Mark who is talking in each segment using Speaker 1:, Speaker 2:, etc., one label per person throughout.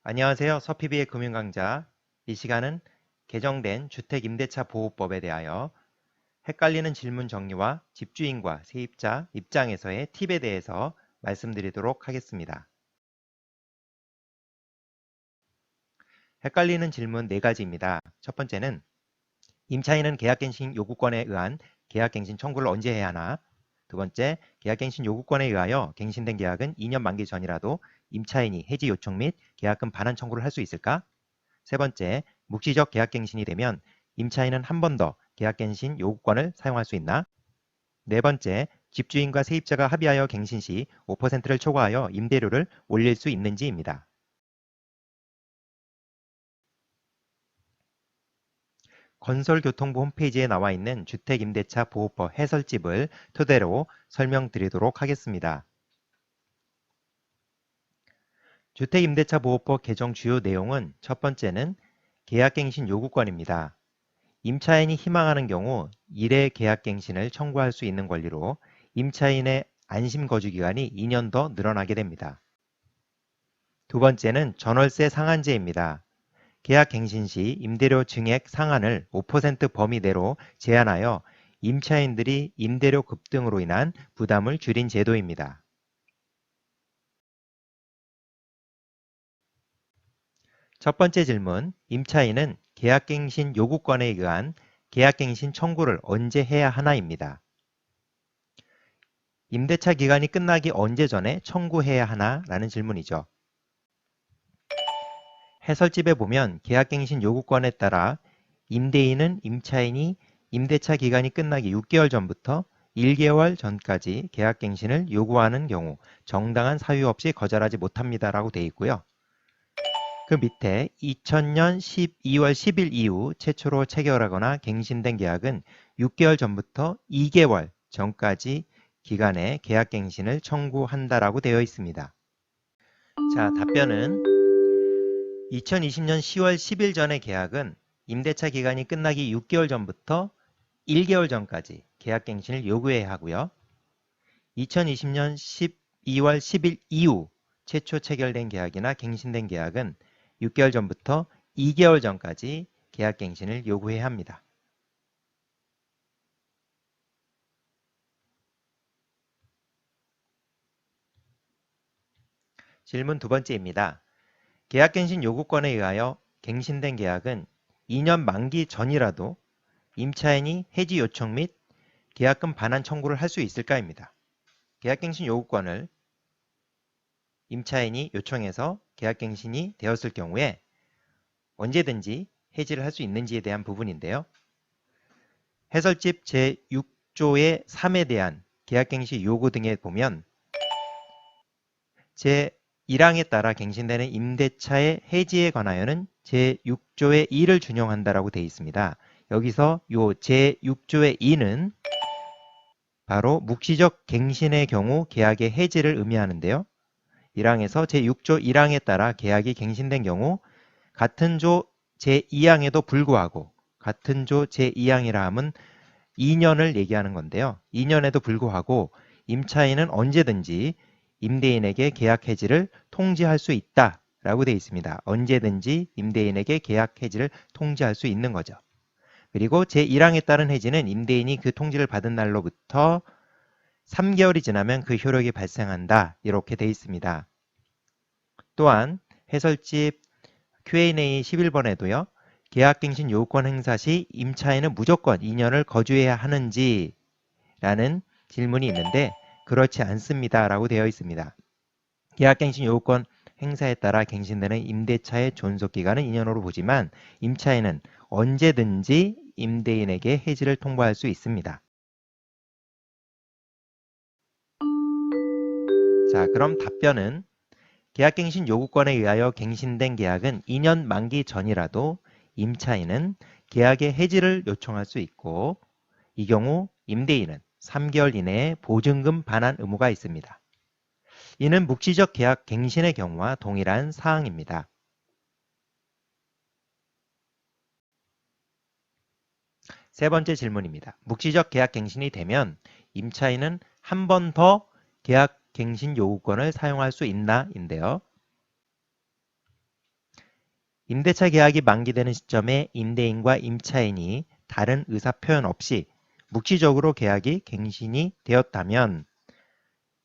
Speaker 1: 안녕하세요. 서피비의 금융강좌. 이 시간은 개정된 주택임대차 보호법에 대하여 헷갈리는 질문 정리와 집주인과 세입자 입장에서의 팁에 대해서 말씀드리도록 하겠습니다. 헷갈리는 질문 4가지입니다. 첫 번째는 임차인은 계약갱신 요구권에 의한 계약갱신 청구를 언제 해야 하나? 두 번째, 계약갱신 요구권에 의하여 갱신된 계약은 2년 만기 전이라도 임차인이 해지 요청 및 계약금 반환 청구를 할 수 있을까? 세 번째, 묵시적 계약갱신이 되면 임차인은 한 번 더 계약갱신 요구권을 사용할 수 있나? 네 번째, 집주인과 세입자가 합의하여 갱신 시 5%를 초과하여 임대료를 올릴 수 있는지입니다. 건설교통부 홈페이지에 나와 있는 주택임대차 보호법 해설집을 토대로 설명드리도록 하겠습니다. 주택임대차 보호법 개정 주요 내용은 첫 번째는 계약갱신 요구권입니다. 임차인이 희망하는 경우 1회 계약갱신을 청구할 수 있는 권리로 임차인의 안심거주기간이 2년 더 늘어나게 됩니다. 두 번째는 전월세 상한제입니다. 계약갱신 시 임대료 증액 상한을 5% 범위 내로 제한하여 임차인들이 임대료 급등으로 인한 부담을 줄인 제도입니다. 첫 번째 질문, 임차인은 계약갱신 요구권에 의한 계약갱신 청구를 언제 해야 하나입니다. 임대차 기간이 끝나기 언제 전에 청구해야 하나? 라는 질문이죠. 해설집에 보면 계약갱신 요구권에 따라 임대인은 임차인이 임대차 기간이 끝나기 6개월 전부터 1개월 전까지 계약갱신을 요구하는 경우 정당한 사유 없이 거절하지 못합니다라고 되어 있고요. 그 밑에 2000년 12월 10일 이후 최초로 체결하거나 갱신된 계약은 6개월 전부터 2개월 전까지 기간에 계약갱신을 청구한다라고 되어 있습니다. 자, 답변은 2020년 10월 10일 전의 계약은 임대차 기간이 끝나기 6개월 전부터 1개월 전까지 계약갱신을 요구해야 하고요. 2020년 12월 10일 이후 최초 체결된 계약이나 갱신된 계약은 6개월 전부터 2개월 전까지 계약갱신을 요구해야 합니다. 질문 두 번째입니다. 계약갱신 요구권에 의하여 갱신된 계약은 2년 만기 전이라도 임차인이 해지 요청 및 계약금 반환 청구를 할 수 있을까입니다. 계약갱신 요구권을 임차인이 요청해서 계약갱신이 되었을 경우에 언제든지 해지를 할 수 있는지에 대한 부분인데요. 해설집 제6조의 3에 대한 계약갱신 요구 등에 보면 제1항에 따라 갱신되는 임대차의 해지에 관하여는 제6조의 2를 준용한다라고 되어 있습니다. 여기서 요 제6조의 2는 바로 묵시적 갱신의 경우 계약의 해지를 의미하는데요. 1항에서 제6조 1항에 따라 계약이 갱신된 경우 같은 조 제2항에도 불구하고 같은 조 제2항이라 함은 2년을 얘기하는 건데요. 2년에도 불구하고 임차인은 언제든지 임대인에게 계약 해지를 통지할 수 있다라고 되어 있습니다. 언제든지 임대인에게 계약 해지를 통지할 수 있는 거죠. 그리고 제1항에 따른 해지는 임대인이 그 통지를 받은 날로부터 3개월이 지나면 그 효력이 발생한다. 이렇게 되어 있습니다. 또한 해설집 Q&A 11번에도요. 계약갱신 요구권 행사 시 임차인은 무조건 2년을 거주해야 하는지 라는 질문이 있는데 그렇지 않습니다. 라고 되어 있습니다. 계약갱신 요구권 행사에 따라 갱신되는 임대차의 존속기간은 2년으로 보지만 임차인은 언제든지 임대인에게 해지를 통보할 수 있습니다. 자, 그럼 답변은 계약갱신 요구권에 의하여 갱신된 계약은 2년 만기 전이라도 임차인은 계약의 해지를 요청할 수 있고 이 경우 임대인은 3개월 이내에 보증금 반환 의무가 있습니다. 이는 묵시적 계약 갱신의 경우와 동일한 사항입니다. 세 번째 질문입니다. 묵시적 계약 갱신이 되면 임차인은 한 번 더 계약 갱신 요구권을 사용할 수 있나? 인데요. 임대차 계약이 만기되는 시점에 임대인과 임차인이 다른 의사 표현 없이 묵시적으로 계약이 갱신이 되었다면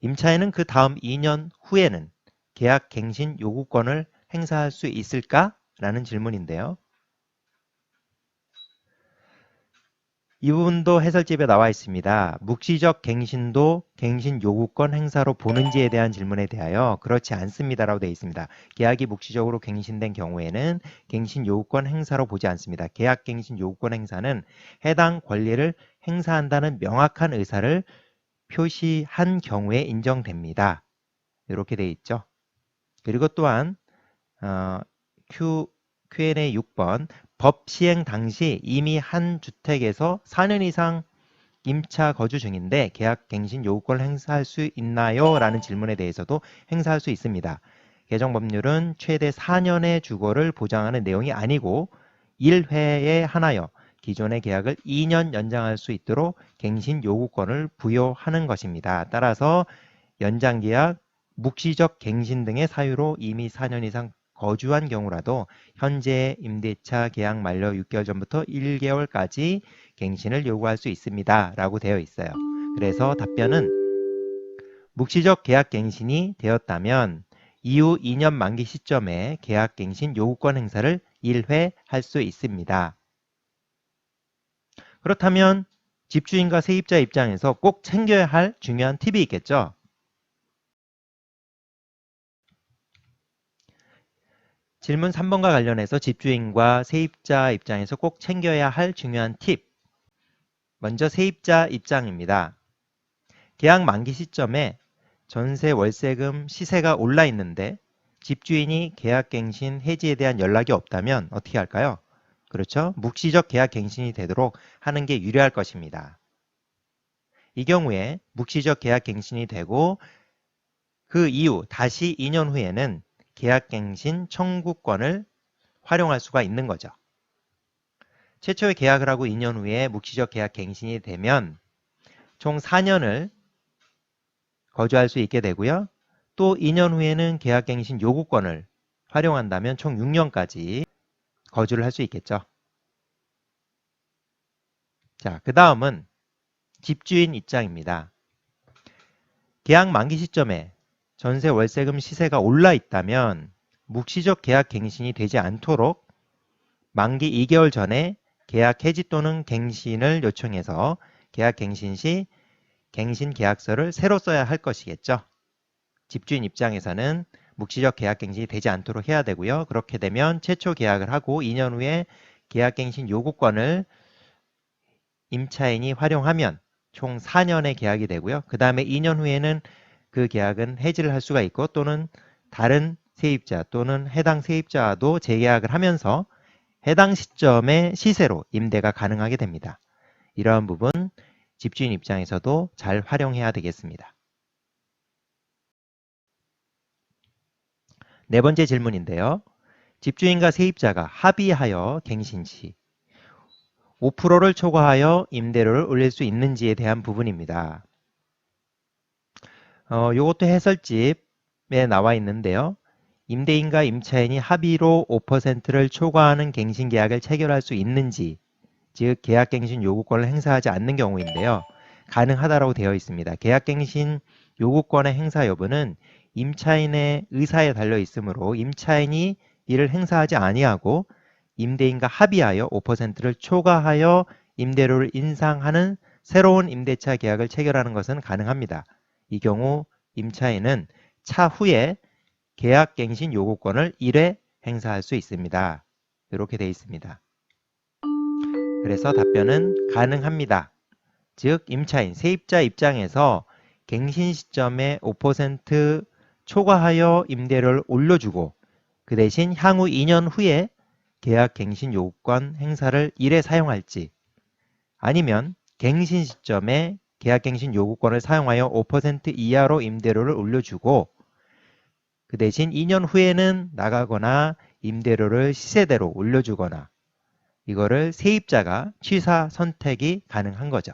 Speaker 1: 임차인은 그 다음 2년 후에는 계약 갱신 요구권을 행사할 수 있을까? 라는 질문인데요. 이 부분도 해설집에 나와 있습니다. 묵시적 갱신도 갱신 요구권 행사로 보는지에 대한 질문에 대하여 그렇지 않습니다라고 되어 있습니다. 계약이 묵시적으로 갱신된 경우에는 갱신 요구권 행사로 보지 않습니다. 계약 갱신 요구권 행사는 해당 권리를 행사한다는 명확한 의사를 표시한 경우에 인정됩니다. 이렇게 되어 있죠. 그리고 또한 Q&A 6번 법 시행 당시 이미 한 주택에서 4년 이상 임차 거주 중인데 계약 갱신 요구권을 행사할 수 있나요? 라는 질문에 대해서도 행사할 수 있습니다. 개정법률은 최대 4년의 주거를 보장하는 내용이 아니고 1회에 하나여 기존의 계약을 2년 연장할 수 있도록 갱신 요구권을 부여하는 것입니다. 따라서 연장계약, 묵시적 갱신 등의 사유로 이미 4년 이상 거주한 경우라도 현재 임대차 계약 만료 6개월 전부터 1개월까지 갱신을 요구할 수 있습니다. 라고 되어 있어요. 그래서 답변은 묵시적 계약 갱신이 되었다면 이후 2년 만기 시점에 계약 갱신 요구권 행사를 1회 할 수 있습니다. 그렇다면 집주인과 세입자 입장에서 꼭 챙겨야 할 중요한 팁이 있겠죠? 질문 3번과 관련해서 집주인과 세입자 입장에서 꼭 챙겨야 할 중요한 팁. 먼저 세입자 입장입니다. 계약 만기 시점에 전세 월세금 시세가 올라 있는데 집주인이 계약갱신 해지에 대한 연락이 없다면 어떻게 할까요? 그렇죠. 묵시적 계약갱신이 되도록 하는 게 유리할 것입니다. 이 경우에 묵시적 계약갱신이 되고 그 이후 다시 2년 후에는 계약갱신 청구권을 활용할 수가 있는 거죠. 최초의 계약을 하고 2년 후에 묵시적 계약 갱신이 되면 총 4년을 거주할 수 있게 되고요. 또 2년 후에는 계약 갱신 요구권을 활용한다면 총 6년까지 거주를 할 수 있겠죠. 자, 그 다음은 집주인 입장입니다. 계약 만기 시점에 전세 월세금 시세가 올라 있다면 묵시적 계약 갱신이 되지 않도록 만기 2개월 전에 계약 해지 또는 갱신을 요청해서 계약 갱신 시 갱신 계약서를 새로 써야 할 것이겠죠. 집주인 입장에서는 묵시적 계약 갱신이 되지 않도록 해야 되고요. 그렇게 되면 최초 계약을 하고 2년 후에 계약 갱신 요구권을 임차인이 활용하면 총 4년의 계약이 되고요. 그 다음에 2년 후에는 그 계약은 해지를 할 수가 있고 또는 다른 세입자 또는 해당 세입자도 재계약을 하면서 해당 시점의 시세로 임대가 가능하게 됩니다. 이러한 부분 집주인 입장에서도 잘 활용해야 되겠습니다. 네 번째 질문인데요. 집주인과 세입자가 합의하여 갱신 시 5%를 초과하여 임대료를 올릴 수 있는지에 대한 부분입니다. 이것도 해설집에 나와 있는데요. 임대인과 임차인이 합의로 5%를 초과하는 갱신 계약을 체결할 수 있는지, 즉 계약갱신 요구권을 행사하지 않는 경우인데요. 가능하다고 되어 있습니다. 계약갱신 요구권의 행사 여부는 임차인의 의사에 달려 있으므로 임차인이 이를 행사하지 아니하고 임대인과 합의하여 5%를 초과하여 임대료를 인상하는 새로운 임대차 계약을 체결하는 것은 가능합니다. 이 경우 임차인은 차후에 계약갱신 요구권을 1회 행사할 수 있습니다. 이렇게 되어 있습니다. 그래서 답변은 가능합니다. 즉 임차인, 세입자 입장에서 갱신 시점에 5% 초과하여 임대료를 올려주고 그 대신 향후 2년 후에 계약 갱신 요구권 행사를 1회 사용할지 아니면 갱신 시점에 계약 갱신 요구권을 사용하여 5% 이하로 임대료를 올려주고 그 대신 2년 후에는 나가거나 임대료를 시세대로 올려주거나 이거를 세입자가 취사 선택이 가능한 거죠.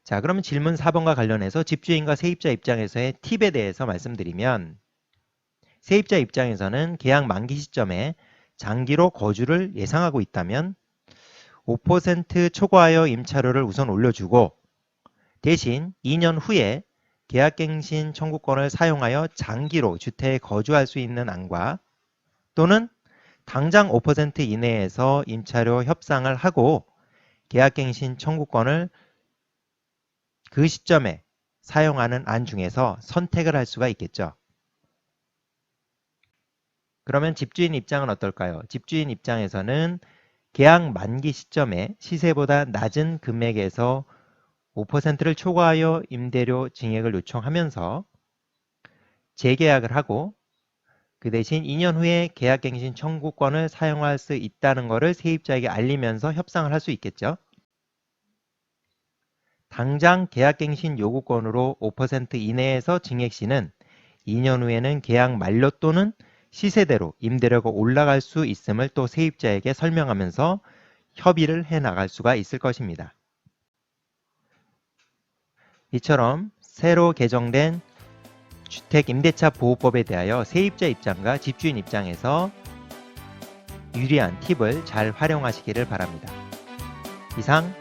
Speaker 1: 자, 그러면 질문 4번과 관련해서 집주인과 세입자 입장에서의 팁에 대해서 말씀드리면, 세입자 입장에서는 계약 만기 시점에 장기로 거주를 예상하고 있다면 5% 초과하여 임차료를 우선 올려주고, 대신 2년 후에 계약갱신 청구권을 사용하여 장기로 주택에 거주할 수 있는 안과, 또는 당장 5% 이내에서 임차료 협상을 하고 계약갱신 청구권을 그 시점에 사용하는 안 중에서 선택을 할 수가 있겠죠. 그러면 집주인 입장은 어떨까요? 집주인 입장에서는 계약 만기 시점에 시세보다 낮은 금액에서 5%를 초과하여 임대료 증액을 요청하면서 재계약을 하고, 그 대신 2년 후에 계약갱신 청구권을 사용할 수 있다는 것을 세입자에게 알리면서 협상을 할 수 있겠죠. 당장 계약갱신 요구권으로 5% 이내에서 증액 시는 2년 후에는 계약 만료 또는 시세대로 임대료가 올라갈 수 있음을 또 세입자에게 설명하면서 협의를 해 나갈 수가 있을 것입니다. 이처럼 새로 개정된 주택임대차 보호법에 대하여 세입자 입장과 집주인 입장에서 유리한 팁을 잘 활용하시기를 바랍니다. 이상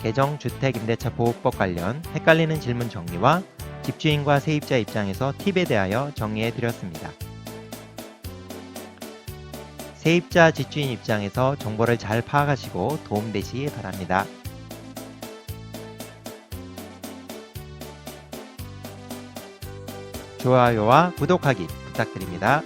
Speaker 1: 개정 주택임대차 보호법 관련 헷갈리는 질문 정리와 집주인과 세입자 입장에서 팁에 대하여 정리해 드렸습니다. 세입자, 집주인 입장에서 정보를 잘 파악하시고 도움되시기 바랍니다. 좋아요와 구독하기 부탁드립니다.